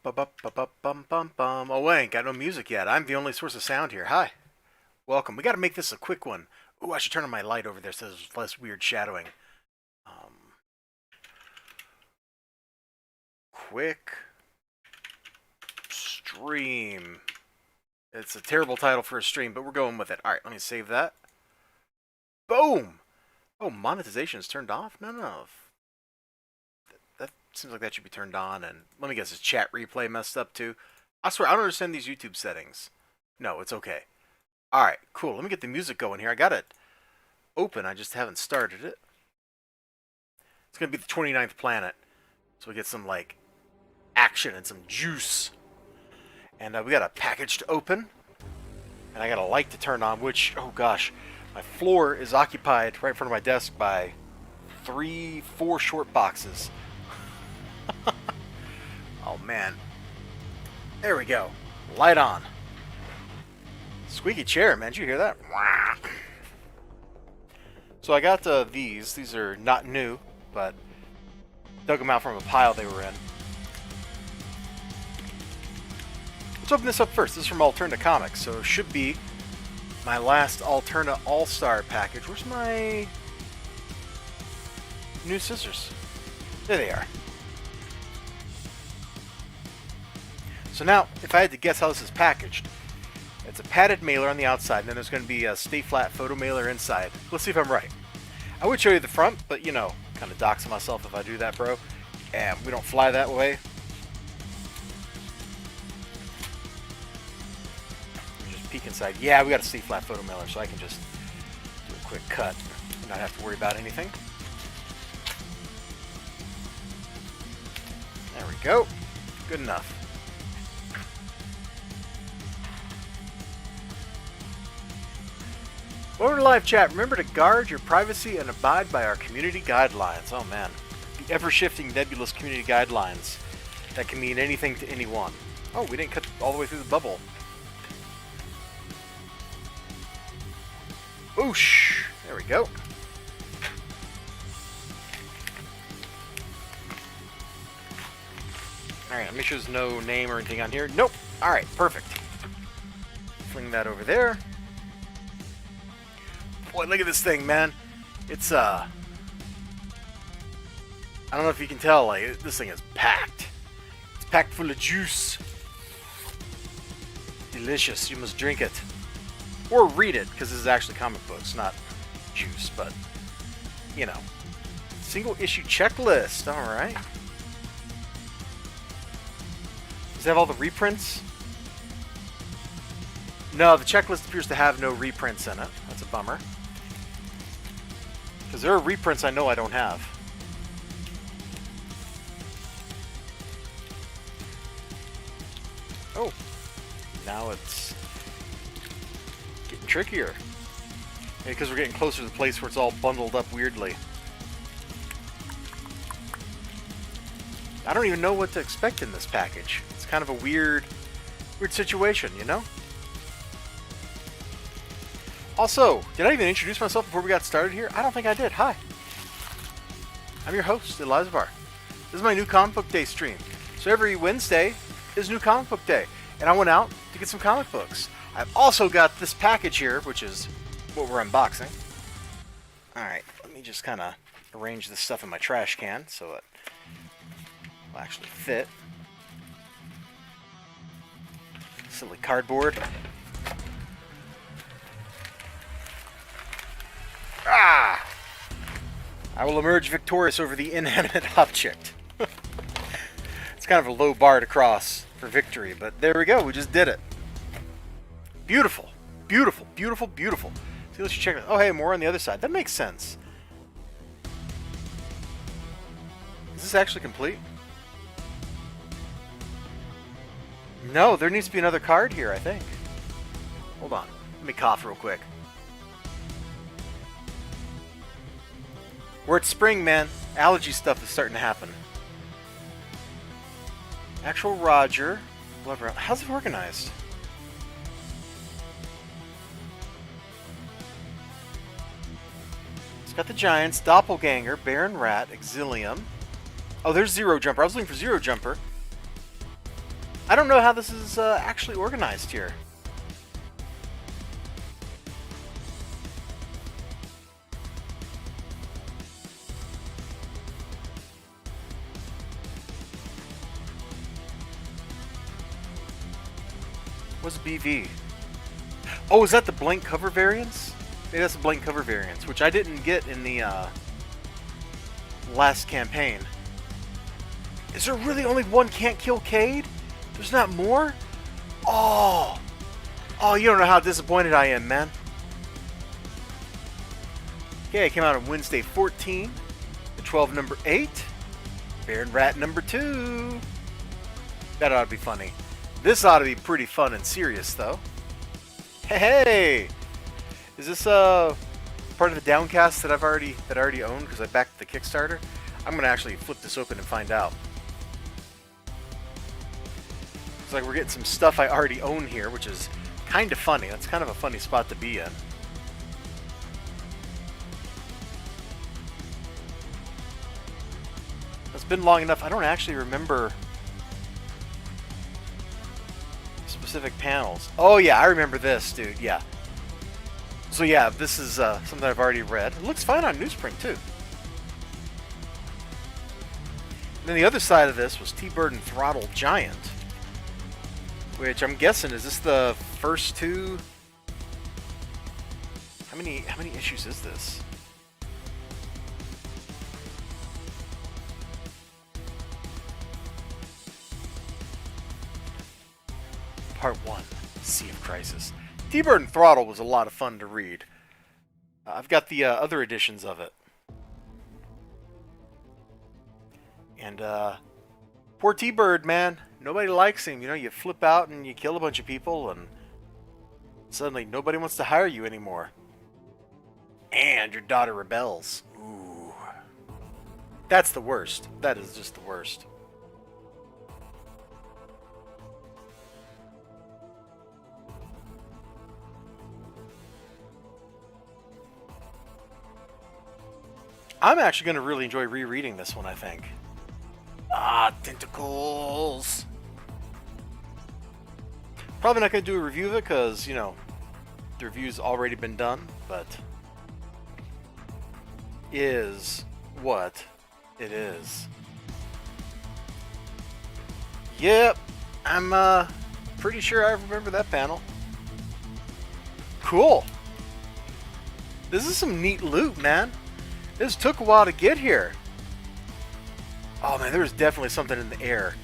Ba-bum-bum-bum-bum. Oh, I ain't got no music yet. I'm the only source of sound here. Hi. Welcome. We got to make this a quick one. Ooh, I should turn on my light over there so there's less weird shadowing. Quick stream. It's a terrible title for a stream, but we're going with it. All right, let me save that. Boom. Oh, monetization is turned off? No. That seems like that should be turned on. And let me guess, is chat replay messed up too? I swear, I don't understand these YouTube settings. No, it's okay. All right, cool. Let me get the music going here. I got it open. I just haven't started it. It's going to be the 29th planet. So we get some, like, action and some juice. And we got a package to open. And I got a light to turn on, which, oh gosh, my floor is occupied right in front of my desk by 4 short boxes. Oh, man. There we go. Light on. Squeaky chair, man. Did you hear that? So I got these. These are not new, but dug them out from a pile they were in. Let's open this up first. This is from Alterna Comics, so it should be my last Alterna All-Star package. Where's my new scissors? There they are. So now, if I had to guess how this is packaged, it's a padded mailer on the outside, and then there's going to be a stay flat photo mailer inside. Let's see if I'm right. I would show you the front, but you know, kind of dox myself if I do that, bro. And we don't fly that way. Just peek inside. Yeah, we got a stay flat photo mailer, so I can just do a quick cut and not have to worry about anything. There we go. Good enough. Welcome to live chat. Remember to guard your privacy and abide by our community guidelines. Oh man, the ever-shifting nebulous community guidelines that can mean anything to anyone. Oh, we didn't cut all the way through the bubble. Whoosh! There we go. Alright, make sure there's no name or anything on here. Nope. Alright, perfect. Fling that over there. Boy, look at this thing, man. It's, I don't know if you can tell, like, this thing is packed. It's packed full of juice. Delicious. You must drink it. Or read it, because this is actually comic books, not juice, but, you know. Single issue checklist. Alright. Does it have all the reprints? No, the checklist appears to have no reprints in it. That's a bummer. Because there are reprints I know I don't have. Oh. Now it's getting trickier. Maybe because we're getting closer to the place where it's all bundled up weirdly. I don't even know what to expect in this package. It's kind of a weird situation, you know? Also, did I even introduce myself before we got started here? I don't think I did. Hi. I'm your host, elizibar. This is my new comic book day stream. So every Wednesday is new comic book day. And I went out to get some comic books. I've also got this package here, which is what we're unboxing. Alright, let me just kind of arrange this stuff in my trash can so it will actually fit. Silly cardboard. Ah! I will emerge victorious over the inanimate object. It's kind of a low bar to cross for victory, but there we go. We just did it. Beautiful. Beautiful, beautiful, beautiful. See, let's check it. Oh, hey, more on the other side. That makes sense. Is this actually complete? No, there needs to be another card here, I think. Hold on. Let me cough real quick. We're at spring, man. Allergy stuff is starting to happen. Actual Roger. How's it organized? It's got the Giants, Doppelganger, Baron Rat, Exilium. Oh, there's Zero Jumper. I was looking for Zero Jumper. I don't know how this is actually organized here. What's BV? Oh, is that the blank cover variants? Maybe that's the blank cover variants, which I didn't get in the last campaign. Is there really only one can't kill Cade? There's not more? Oh! Oh, you don't know how disappointed I am, man. Okay, it came out on Wednesday 14. The 12 number 8. Baron Rat number 2. That ought to be funny. This ought to be pretty fun and serious, though. Hey! Is this part of the Downcast that I already own because I backed the Kickstarter? I'm gonna actually flip this open and find out. It's like we're getting some stuff I already own here, which is kind of funny. That's kind of a funny spot to be in. It's been long enough. I don't actually remember specific panels. Oh yeah, I remember this, dude. Yeah. So yeah, this is something I've already read. It looks fine on newsprint too. And then the other side of this was T-Bird and Throttle Giant, which I'm guessing is this the first two? How many issues is this? Part 1, Sea of Crisis. T-Bird and Throttle was a lot of fun to read. I've got the other editions of it. And poor T-Bird, man. Nobody likes him. You know, you flip out and you kill a bunch of people and suddenly nobody wants to hire you anymore. And your daughter rebels. Ooh. That's the worst. That is just the worst. I'm actually going to really enjoy rereading this one, I think. Ah, tentacles. Probably not going to do a review of it because, you know, the review's already been done, but is what it is. Yep, I'm pretty sure I remember that panel. Cool. This is some neat loot, man. This took a while to get here. Oh man, there's definitely something in the air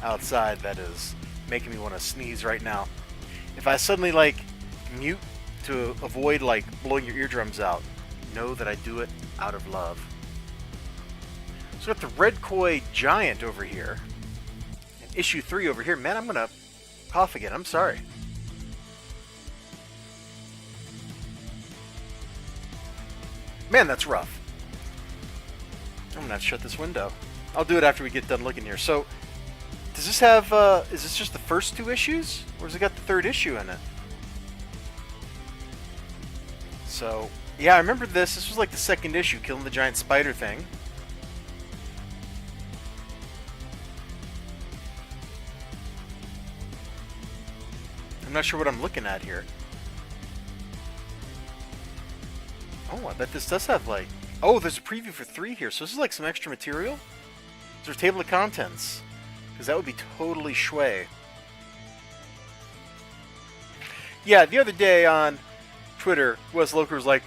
outside that is making me want to sneeze right now. If I suddenly like mute to avoid like blowing your eardrums out, know that I do it out of love. So we got the Red Koi Giant over here. And issue 3 over here. Man, I'm gonna cough again. I'm sorry. Man, that's rough. I'm gonna have to shut this window. I'll do it after we get done looking here. So, does this have, is this just the first 2 issues? Or has it got the 3rd issue in it? So, yeah, I remember this. This was like the 2nd issue, killing the giant spider thing. I'm not sure what I'm looking at here. Oh, I bet this does have like... Oh, there's a preview for 3 here, so this is like some extra material? Is there a table of contents? Because that would be totally shway. Yeah, the other day on Twitter, Wes Loker was like,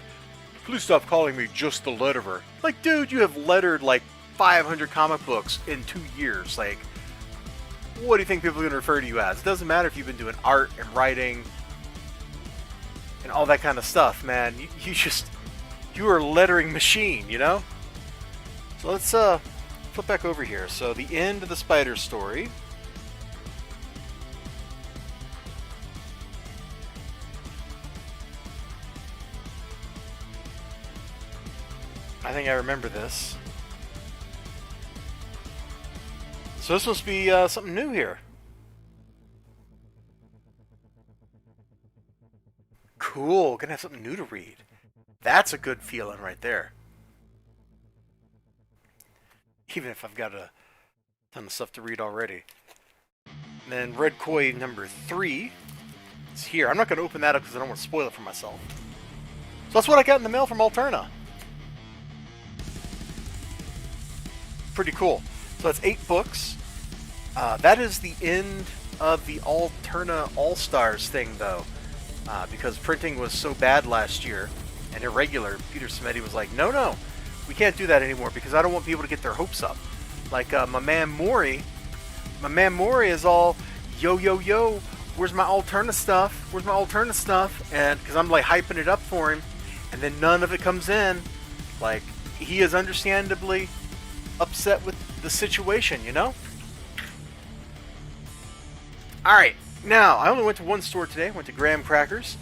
please stop calling me just the letterer. Like, dude, you have lettered like 500 comic books in 2 years. Like, what do you think people are going to refer to you as? It doesn't matter if you've been doing art and writing and all that kind of stuff, man. You are a lettering machine, you know? So let's flip back over here. So the end of the spider story. I think I remember this. So this must be something new here. Cool, gonna have something new to read. That's a good feeling right there. Even if I've got a ton of stuff to read already. And then Red Koi number 3 is here. I'm not going to open that up because I don't want to spoil it for myself. So that's what I got in the mail from Alterna. Pretty cool. So that's 8 books. That is the end of the Alterna All-Stars thing, though. Because printing was so bad last year and irregular, Peter Smeddy was like, no, we can't do that anymore because I don't want people to get their hopes up. Like my man Maury is all, yo, where's my Alterna stuff? Where's my Alterna stuff? And because I'm like hyping it up for him, and then none of it comes in. Like, he is understandably upset with the situation, you know? Alright, now, I only went to one store today. I went to Graham Crackers.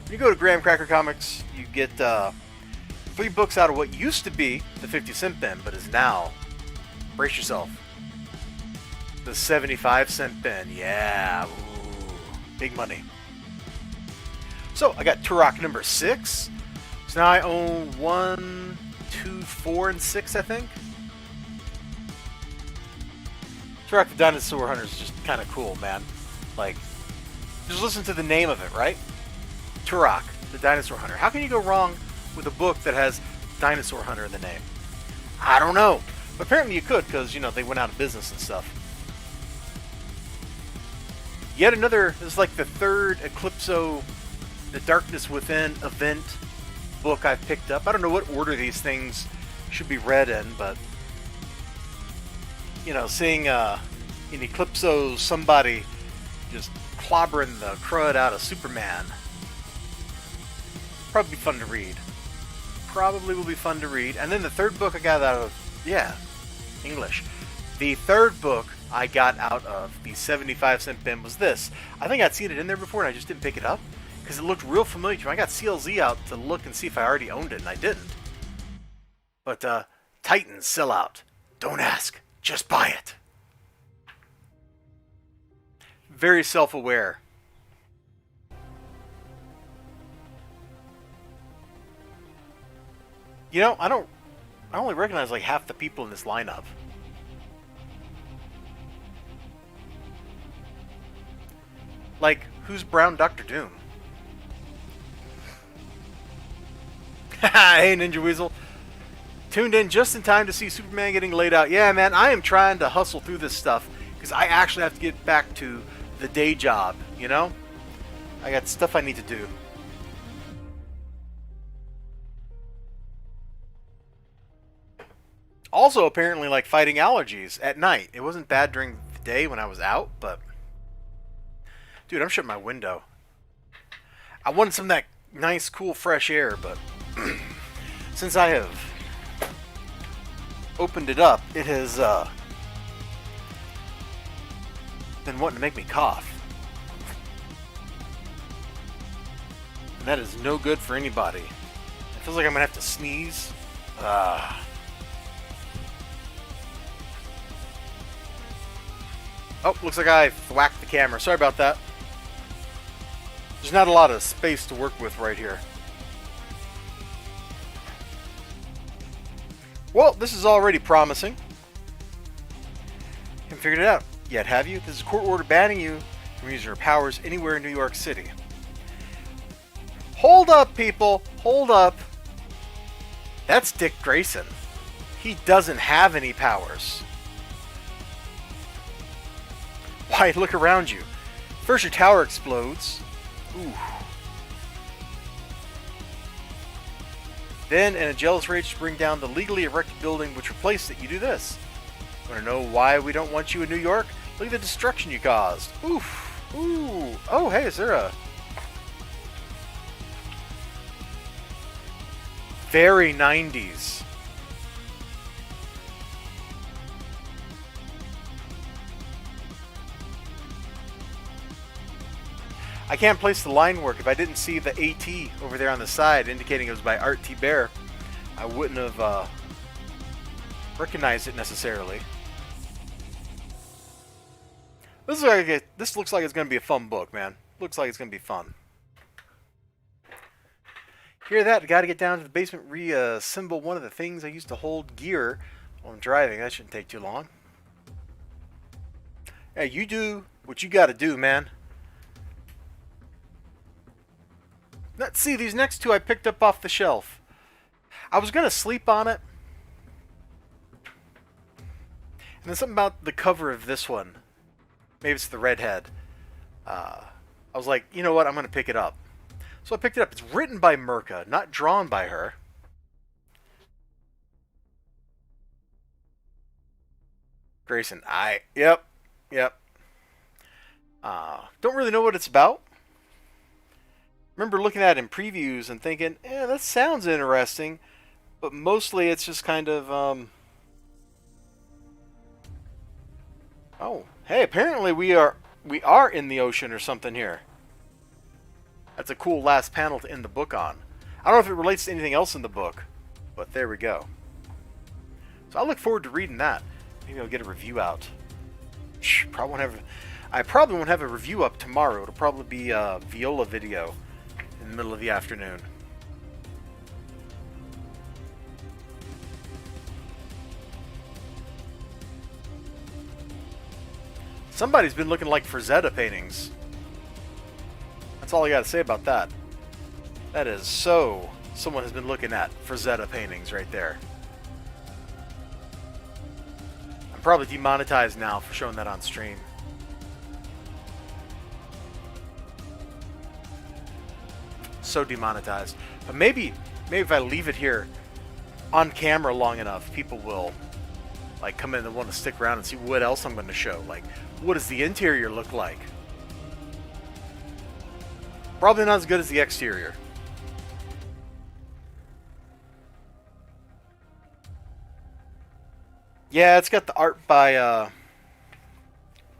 When you go to Graham Cracker Comics, you get 3 books out of what used to be the 50-cent bin, but is now, brace yourself, the 75-cent bin. Yeah, ooh, big money. So, I got Turok number 6. So now I own 1, 2, 4, and 6, I think. Turok the Dinosaur Hunter is just kind of cool, man. Like, just listen to the name of it, right? Turok the Dinosaur Hunter. How can you go wrong with a book that has Dinosaur Hunter in the name? I don't know. But apparently you could, because, you know, they went out of business and stuff. Yet another, this is like the 3rd Eclipso, The Darkness Within event book I've picked up. I don't know what order these things should be read in, but, you know, seeing in Eclipso somebody just clobbering the crud out of Superman, probably be fun to read. Probably will be fun to read. And then the 3rd book I got out of, yeah, English. The 3rd book I got out of the 75-cent bin was this. I think I'd seen it in there before and I just didn't pick it up because it looked real familiar to me. I got CLZ out to look and see if I already owned it, and I didn't. But Titans Sellout. Don't ask, just buy it. Very self-aware. You know, I only recognize like half the people in this lineup. Like, who's Brown Dr. Doom? Hey, Ninja Weasel. Tuned in just in time to see Superman getting laid out. Yeah, man, I am trying to hustle through this stuff because I actually have to get back to the day job, you know? I got stuff I need to do. Also, apparently, like, fighting allergies at night. It wasn't bad during the day when I was out, but... Dude, I'm shutting my window. I wanted some of that nice, cool, fresh air, but... since I have opened it up, it has, been wanting to make me cough. And that is no good for anybody. It feels like I'm gonna have to sneeze. Oh, looks like I thwacked the camera. Sorry about that. There's not a lot of space to work with right here. Well, this is already promising. Haven't figured it out yet, have you? This is a court order banning you from using your powers anywhere in New York City. Hold up, people. Hold up. That's Dick Grayson. He doesn't have any powers. Why, look around you. First your tower explodes. Ooh. Then, in a jealous rage to bring down the legally erected building which replaced it, you do this. Want to know why we don't want you in New York? Look at the destruction you caused. Oof. Ooh. Oh, hey, is there a... Very 90s. I can't place the line work. If I didn't see the AT over there on the side indicating it was by Art T. Bear, I wouldn't have recognized it necessarily. This looks like it's going to be a fun book, man. Looks like it's going to be fun. Hear that? Got to get down to the basement, reassemble one of the things I used to hold gear while I'm driving. That shouldn't take too long. Yeah, you do what you gotta do, man. Let's see, these next two I picked up off the shelf. I was gonna sleep on it. And there's something about the cover of this one. Maybe it's the redhead. I was like, you know what, I'm gonna pick it up. So I picked it up. It's written by Mirka, not drawn by her. Grayson, yep. Don't really know what it's about. Remember looking at it in previews and thinking, that sounds interesting. But mostly it's just kind of, oh, hey, apparently we are in the ocean or something here. That's a cool last panel to end the book on. I don't know if it relates to anything else in the book, but there we go. So I look forward to reading that. Maybe I'll get a review out. I probably won't have a review up tomorrow. It'll probably be a Viola video in the middle of the afternoon. Somebody's been looking like Frazetta paintings. That's all I gotta say about that. That is so... Someone has been looking at Frazetta paintings right there. I'm probably demonetized now for showing that on stream. So demonetized. But maybe if I leave it here on camera long enough, people will like come in and want to stick around and see what else I'm going to show. Like, what does the interior look like? Probably not as good as the exterior. Yeah, it's got the art by,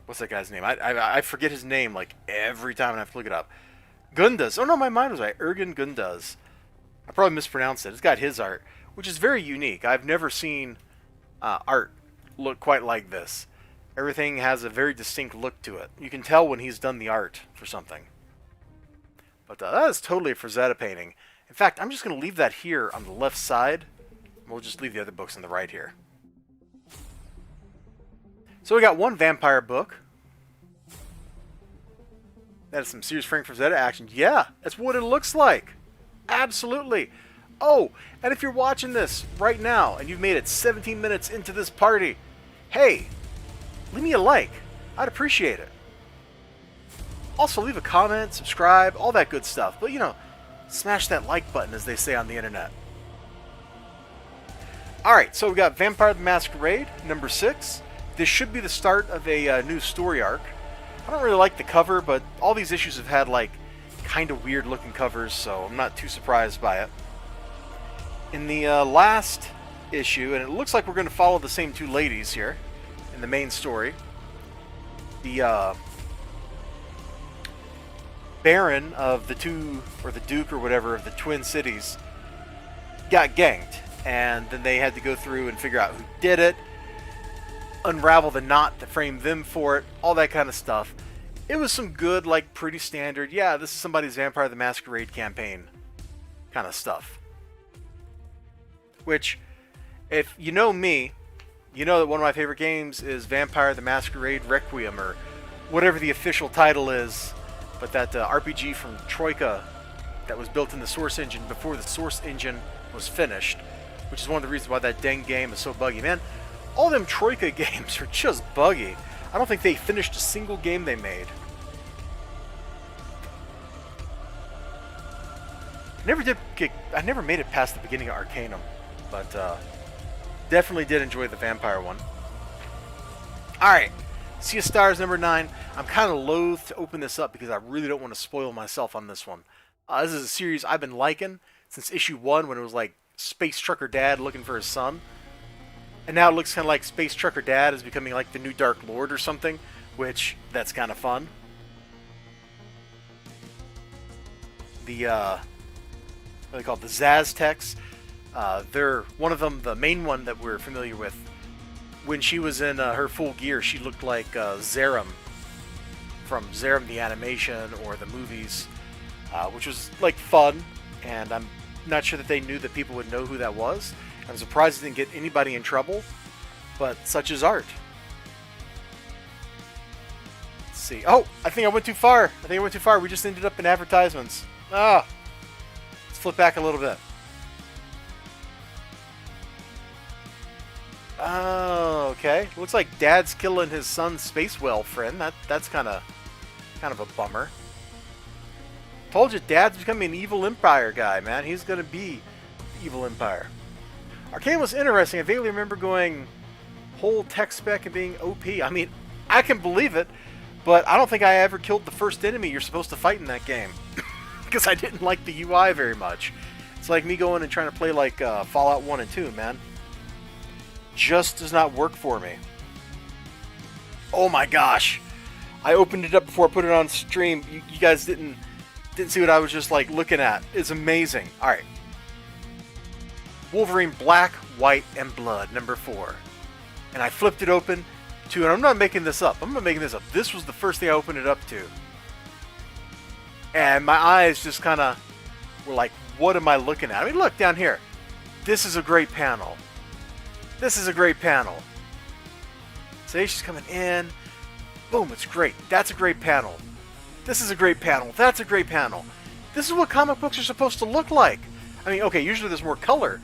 what's that guy's name? I forget his name, like, every time I have to look it up. Gundas. Oh, no, my mind was right. Ergen Gundas. I probably mispronounced it. It's got his art, which is very unique. I've never seen art look quite like this. Everything has a very distinct look to it. You can tell when he's done the art for something. But that is totally a Frazetta painting. In fact, I'm just going to leave that here on the left side. We'll just leave the other books on the right here. So we got one vampire book. That is some serious Frank Frazetta action. Yeah, that's what it looks like. Absolutely. Oh, and if you're watching this right now and you've made it 17 minutes into this party, hey, leave me a like. I'd appreciate it. Also, leave a comment, subscribe, all that good stuff. But, you know, smash that like button, as they say on the internet. Alright, so we got Vampire the Masquerade, number 6. This should be the start of a new story arc. I don't really like the cover, but all these issues have had, like, kind of weird looking covers, so I'm not too surprised by it. In the last issue, and it looks like we're going to follow the same two ladies here in the main story. The Baron of the two, or the Duke or whatever, of the Twin Cities got ganked, and then they had to go through and figure out who did it, unravel the knot that framed them for it, all that kind of stuff. It was some good, like, pretty standard, yeah, this is somebody's Vampire the Masquerade campaign kind of stuff. Which, if you know me, you know that one of my favorite games is Vampire the Masquerade Requiem, or whatever the official title is. But that RPG from Troika that was built in the Source engine before the Source engine was finished, which is one of the reasons why that dang game is so buggy. Man, all them Troika games are just buggy. I don't think they finished a single game they made. I never made it past the beginning of Arcanum, but definitely did enjoy the vampire one. Alright, Sea of Stars number 9. I'm kind of loath to open this up because I really don't want to spoil myself on this one. This is a series I've been liking since issue 1, when it was like Space Trucker Dad looking for his son. And now it looks kind of like Space Trucker Dad is becoming like the new Dark Lord or something, which, that's kind of fun. The, what do they call it? The Zaztecs. They're one of them, the main one that we're familiar with. When she was in her full gear, she looked like Zerum from Zerum the animation or the movies, which was like fun, and I'm not sure that they knew that people would know who that was. I'm surprised it didn't get anybody in trouble, but such is art. Let's see. Oh, I think I went too far. We just ended up in advertisements. Ah. Let's flip back a little bit. Oh, okay. Looks like Dad's killing his son's space whale friend. That's kind of a bummer. Told you, Dad's becoming an evil Empire guy, man. He's gonna be evil Empire. Arcane was interesting. I vaguely remember going whole tech spec and being OP. I mean, I can believe it, but I don't think I ever killed the first enemy you're supposed to fight in that game because I didn't like the UI very much. It's like me going and trying to play like Fallout 1 and 2, man. Just does not work for me. Oh my gosh. I opened it up before I put it on stream. You guys didn't see what I was just like looking at. It's amazing. Alright. Wolverine Black, White, and Blood, number 4. And I flipped it open to, and I'm not making this up. I'm not making this up. This was the first thing I opened it up to. And my eyes just kind of were like, what am I looking at? I mean, look down here. This is a great panel. This is a great panel. She's coming in. Boom, it's great. That's a great panel. This is a great panel. That's a great panel. This is what comic books are supposed to look like. I mean, okay, usually there's more color.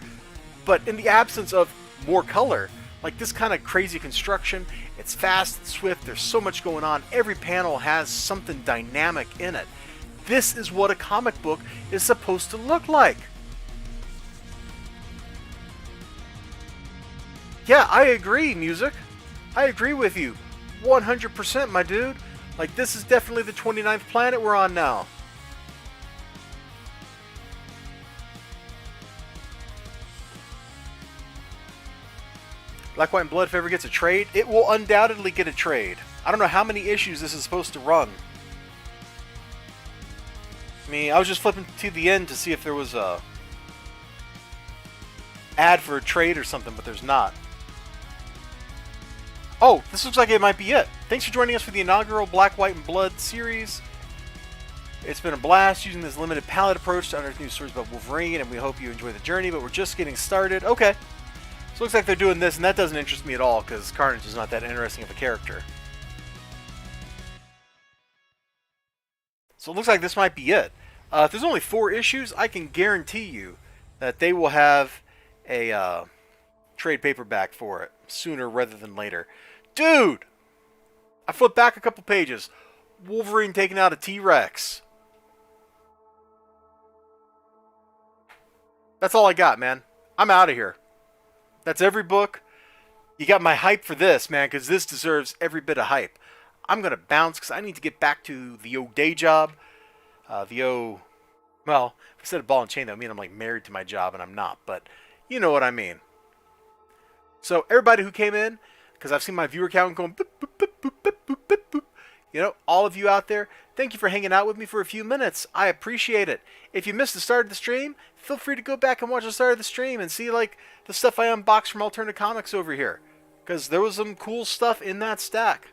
But in the absence of more color, like this kind of crazy construction, it's fast, it's swift, there's so much going on. Every panel has something dynamic in it. This is what a comic book is supposed to look like. Yeah, I agree, Music. I agree with you. 100%, my dude. Like, this is definitely the 29th planet we're on now. Black, White, and Blood, if ever gets a trade, it will undoubtedly get a trade. I don't know how many issues this is supposed to run. I mean, I was just flipping to the end to see if there was a ad for a trade or something, but there's not. Oh, this looks like it might be it. Thanks for joining us for the inaugural Black, White, and Blood series. It's been a blast using this limited palette approach to unearth new stories about Wolverine, and we hope you enjoy the journey, but we're just getting started. Okay. So it looks like they're doing this, and that doesn't interest me at all, because Carnage is not that interesting of a character. So it looks like this might be it. If there's only 4 issues, I can guarantee you that they will have a trade paperback for it sooner rather than later. Dude! I flipped back a couple pages. Wolverine taking out a T-Rex. That's all I got, man. I'm out of here. That's every book. You got my hype for this, man, because this deserves every bit of hype. I'm going to bounce because I need to get back to the old day job. Well, if I said a ball and chain, that would mean I'm like married to my job, and I'm not. But you know what I mean. So everybody who came in, because I've seen my viewer count going boop, boop, boop, boop, boop, boop, boop, boop. You know, all of you out there, thank you for hanging out with me for a few minutes. I appreciate it. If you missed the start of the stream, feel free to go back and watch the start of the stream and see like the stuff I unboxed from Alternative Comics over here. Because there was some cool stuff in that stack.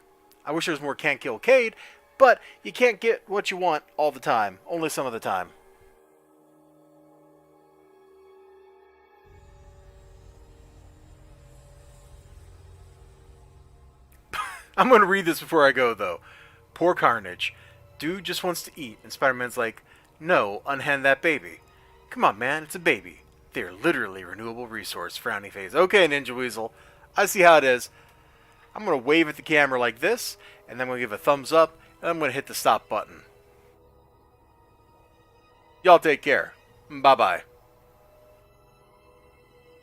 I wish there was more Can't Kill Cade, but you can't get what you want all the time. Only some of the time. I'm going to read this before I go, though. Poor Carnage. Dude just wants to eat, and Spider-Man's like, no, unhand that baby. Come on, man, it's a baby. They're literally a renewable resource. Frowny face. Okay, Ninja Weasel. I see how it is. I'm going to wave at the camera like this, and then I'm going to give a thumbs up, and I'm going to hit the stop button. Y'all take care. Bye-bye.